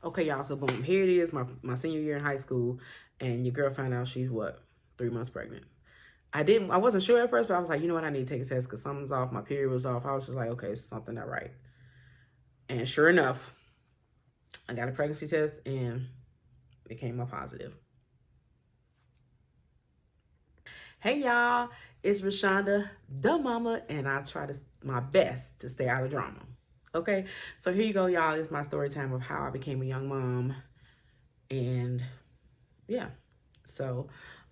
Okay, y'all, so boom, here it is, my senior year in high school, and your girl found out she's what, 3 months pregnant. I wasn't sure at first, but I was like, you know what, I need to take a test because something's off. My period was off. I was just like, okay, something not right. And sure enough, I got a pregnancy test and it came up positive. Hey y'all, it's Rashonda, the mama, and I try my best to stay out of drama. Okay, so here you go, y'all. It's my story time of how I became a young mom, and yeah, so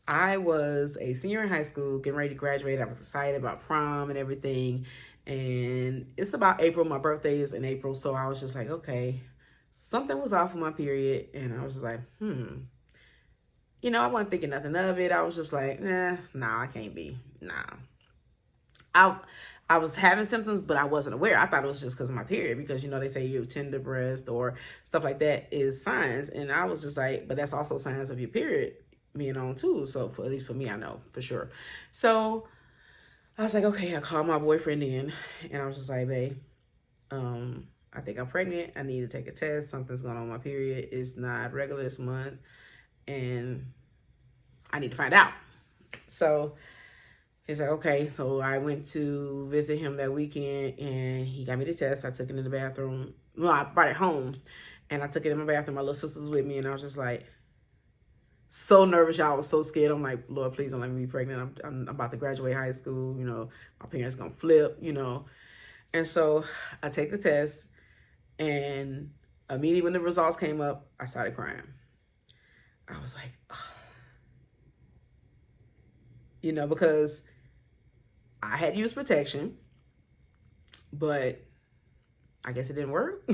I was a senior in high school, getting ready to graduate. I was excited about prom and everything, and it's about April. My birthday is in April, so I was just like, okay, something was off with my period, and I was just like, I wasn't thinking nothing of it. I was just like, nah, I can't be. Nah. I was having symptoms, but I wasn't aware. I thought it was just because of my period, because they say you tender breast or stuff like that is signs. And I was just like, but that's also signs of your period being on too. So at least for me, I know for sure. So I was like, okay, I called my boyfriend in and I was just like, babe, I think I'm pregnant. I need to take a test. Something's going on with my period. It's not regular this month. And I need to find out. So he's like, okay. So I went to visit him that weekend and he got me the test. I took it in the bathroom. Well, I brought it home and I took it in my bathroom. My little sister was with me and I was just like, so nervous, y'all. I was so scared. I'm like, Lord, please don't let me be pregnant. I'm about to graduate high school. My parents gonna flip, And so I take the test and immediately when the results came up, I started crying. I was like, because I had used protection, but I guess it didn't work.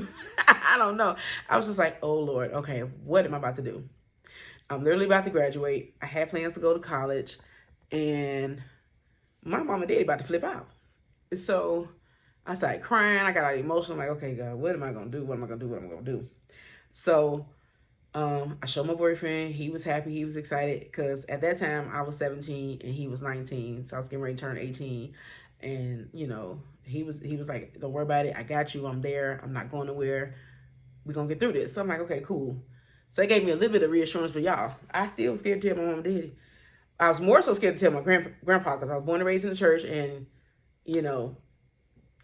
I don't know. I was just like, oh Lord, okay, what am I about to do? I'm literally about to graduate. I had plans to go to college and my mom and daddy about to flip out. So I started crying. I got all emotional. I'm like, okay, God, what am I going to do? What am I going to do? What am I going to do? So I showed my boyfriend. He was happy. He was excited because at that time I was 17 and he was 19. So I was getting ready to turn 18. And, he was like, don't worry about it. I got you. I'm there. I'm not going nowhere. We're going to get through this. So I'm like, okay, cool. So it gave me a little bit of reassurance. But y'all, I still was scared to tell my mom and daddy. I was more so scared to tell my grandpa because I was born and raised in the church. And,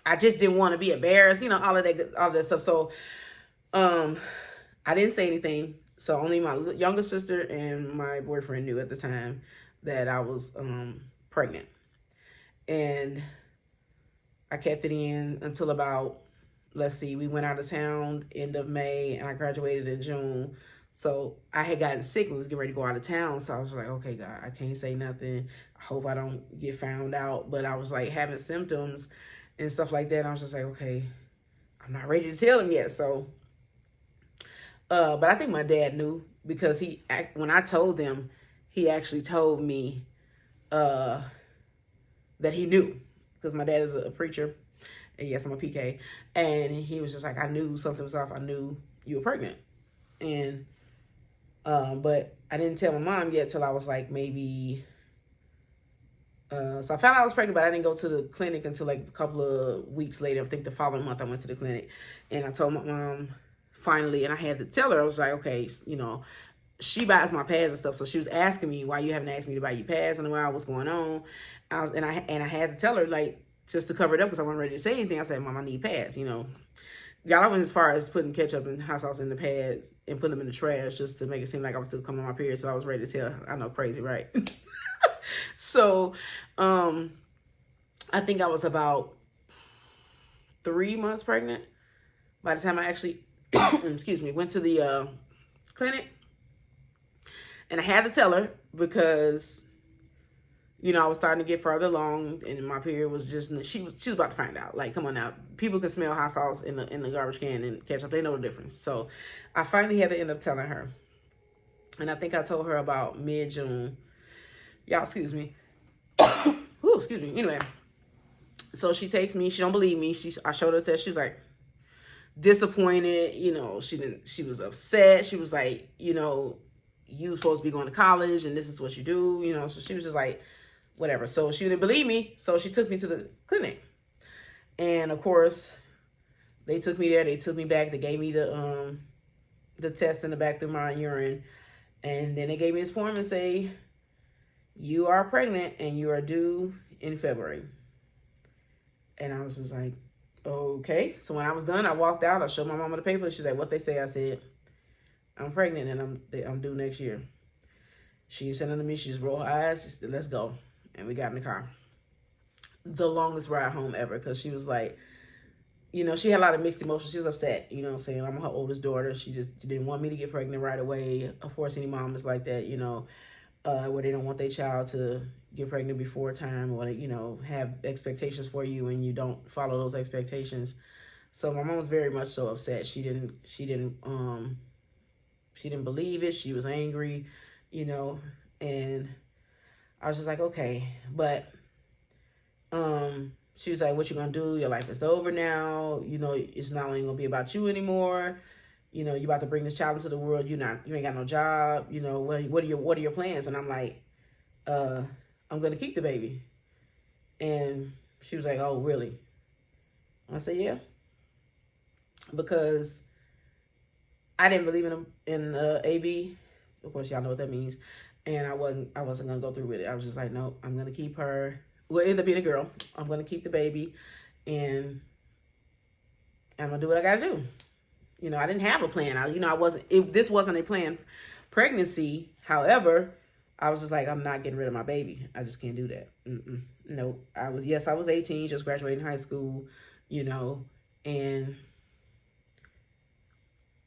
I just didn't want to be embarrassed, all of that stuff. So I didn't say anything. So only my younger sister and my boyfriend knew at the time that I was pregnant. And I kept it in until about, we went out of town end of May and I graduated in June. So I had gotten sick and was getting ready to go out of town. So I was like, okay, God, I can't say nothing. I hope I don't get found out. But I was like having symptoms and stuff like that. And I was just like, okay, I'm not ready to tell him yet. So, but I think my dad knew because when I told him, he actually told me that he knew because my dad is a preacher. And yes, I'm a PK. And he was just like, I knew something was off. I knew you were pregnant. And, but I didn't tell my mom yet till I was like maybe, so I found out I was pregnant, but I didn't go to the clinic until like a couple of weeks later. I think the following month I went to the clinic and I told my mom finally, and I had to tell her, I was like, okay, she buys my pads and stuff. So she was asking me, why you haven't asked me to buy you pads and what's going on. I had to tell her like, just to cover it up because I wasn't ready to say anything. I said, Mom, I need pads, Y'all, I went as far as putting ketchup and hot sauce in the pads and putting them in the trash just to make it seem like I was still coming on my period. So I was ready to tell. I know, crazy, right? So, I think I was about 3 months pregnant by the time I actually, went to the clinic. And I had to tell her because, I was starting to get further along and my period was just, she was about to find out. Like, come on now. People can smell hot sauce in the garbage can and ketchup. They know the difference. So I finally had to end up telling her. And I think I told her about mid-June. Y'all, excuse me. Ooh, excuse me. Anyway, so she takes me. She don't believe me. I showed her the test. She was like disappointed. She was upset. She was like, you supposed to be going to college and this is what you do. So she was just like, whatever. So she didn't believe me. So she took me to the clinic. And of course, they took me there. They took me back. They gave me the the test in the back through my urine. And then they gave me this form and say, you are pregnant and you are due in February. And I was just like, okay. So when I was done, I walked out. I showed my mama the paper. She's like, what they say? I said, I'm pregnant and I'm due next year. She sent it to me. She just rolled her eyes. She said, let's go. And we got in the car. The longest ride home ever, because she was like, you know, she had a lot of mixed emotions. She was upset, you know what I'm saying? I'm her oldest daughter. She just didn't want me to get pregnant right away. Of course, any mom is like that, you know, where they don't want their child to get pregnant before time, or, you know, have expectations for you and you don't follow those expectations. So my mom was very much so upset. She didn't believe it. She was angry, you know, and I was just like, okay. But she was like, what you gonna do? Your life is over now. You know, it's not only gonna be about you anymore. You know, you about to bring this child into the world. You ain't got no job. You know, what are your plans? And I'm like, I'm gonna keep the baby. And she was like, oh, really? I said, yeah. Because I didn't believe in AB. Of course, y'all know what that means. And I wasn't gonna go through with it. I was just like, no, I'm gonna keep her. Well, it ended up being a girl. I'm gonna keep the baby, and I'm gonna do what I gotta do. You know, I didn't have a plan. This wasn't a planned pregnancy. However, I was just like, I'm not getting rid of my baby. I just can't do that. No, I was 18, just graduating high school, you know, and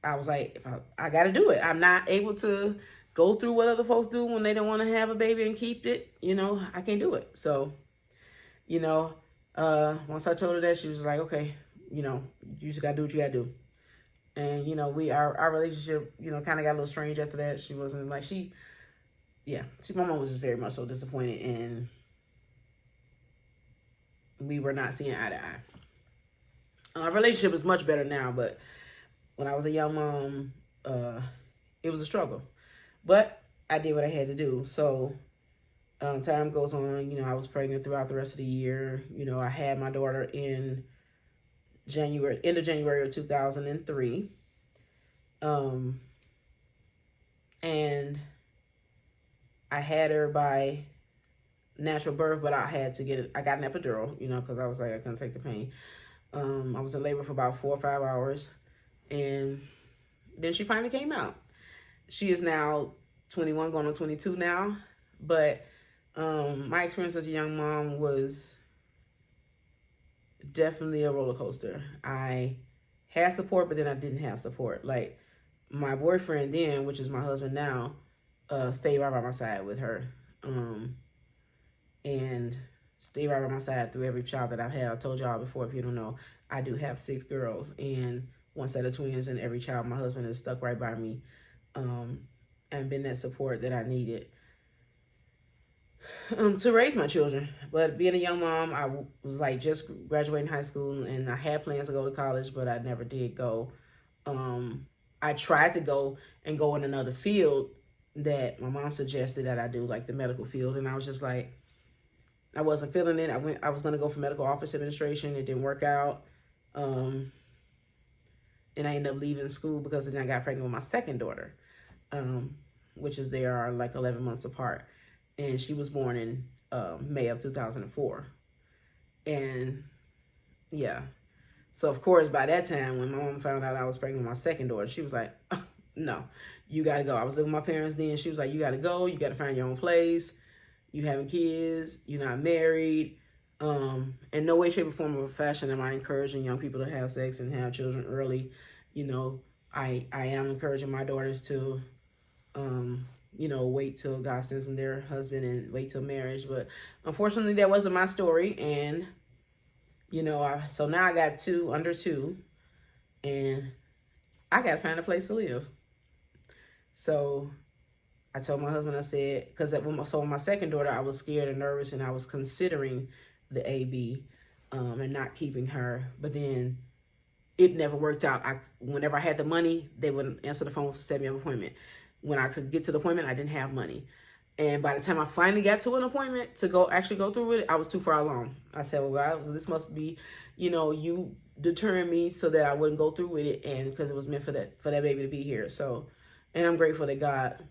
I was like, if I got to do it. I'm not able to go through what other folks do when they don't want to have a baby and keep it. You know, I can't do it. So, you know, once I told her that, she was like, okay, you know, you just got to do what you got to do. And, you know, our relationship, you know, kind of got a little strange after that. She wasn't like, my mom was just very much so disappointed, and we were not seeing eye to eye. Our relationship is much better now, but when I was a young mom, it was a struggle. But I did what I had to do. So time goes on. You know, I was pregnant throughout the rest of the year. You know, I had my daughter in end of January of 2003. And I had her by natural birth, but I got an epidural, you know, because I was like, I couldn't take the pain. I was in labor for about 4 or 5 hours, and then she finally came out. She is now 21, going on 22 now, but my experience as a young mom was definitely a roller coaster. I had support, but then I didn't have support. Like, my boyfriend then, which is my husband now, stayed right by my side with her, and stayed right by my side through every child that I've had. I told y'all before, if you don't know, I do have 6 girls and 1 set of twins, and every child, my husband has stuck right by me, and been that support that I needed to raise my children. But being a young mom, I was like just graduating high school, and I had plans to go to college, but I never did go. I tried to go in another field that my mom suggested that I do, like the medical field, and I was just like, I wasn't feeling it. I was going to go for medical office administration. It didn't work out. And I ended up leaving school because then I got pregnant with my second daughter, which is they are like 11 months apart. And she was born in May of 2004. And yeah. So of course, by that time, when my mom found out I was pregnant with my second daughter, she was like, oh, no, you got to go. I was living with my parents then. She was like, you got to go. You got to find your own place. You having kids. You're not married. In no way, shape, or form, or fashion am I encouraging young people to have sex and have children early. You know, I am encouraging my daughters to, you know, wait till God sends them their husband and wait till marriage. But unfortunately, that wasn't my story. And, you know, so now I got under two, and I got to find a place to live. So I told my husband, I said, because when my second daughter, I was scared and nervous, and I was considering the AB and not keeping her. But then it never worked out. Whenever I had the money, they wouldn't answer the phone to set me up an appointment. When I could get to the appointment, I didn't have money. And by the time I finally got to an appointment to actually go through with it, I was too far along. I said, well, God, this must be, you deterring me so that I wouldn't go through with it, and because it was meant for that baby to be here. So, and I'm grateful that God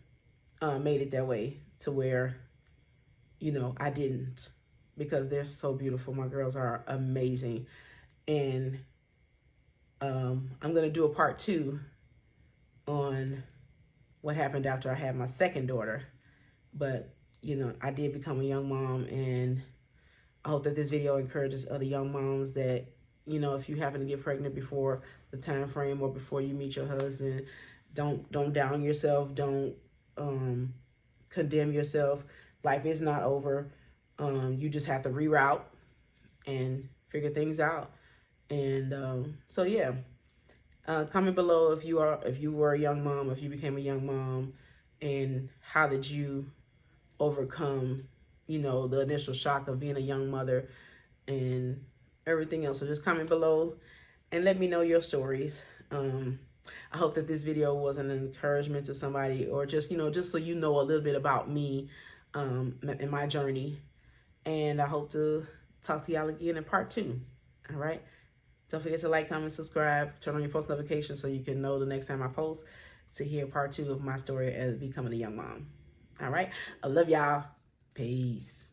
made it that way to where, I didn't, because they're so beautiful. My girls are amazing. And I'm going to do a part 2 on what happened after I had my second daughter. But, I did become a young mom, and I hope that this video encourages other young moms that, if you happen to get pregnant before the time frame or before you meet your husband, don't down yourself. Don't condemn yourself. Life is not over. You just have to reroute and figure things out. And so yeah, comment below if you were a young mom, if you became a young mom, and how did you overcome, the initial shock of being a young mother and everything else. So just comment below and let me know your stories. I hope that this video was an encouragement to somebody, or just, just so you know a little bit about me and my journey. And I hope to talk to y'all again in part 2. All right. Don't forget to like, comment, subscribe, turn on your post notifications so you can know the next time I post, to hear part 2 of my story as becoming a young mom. All right. I love y'all. Peace.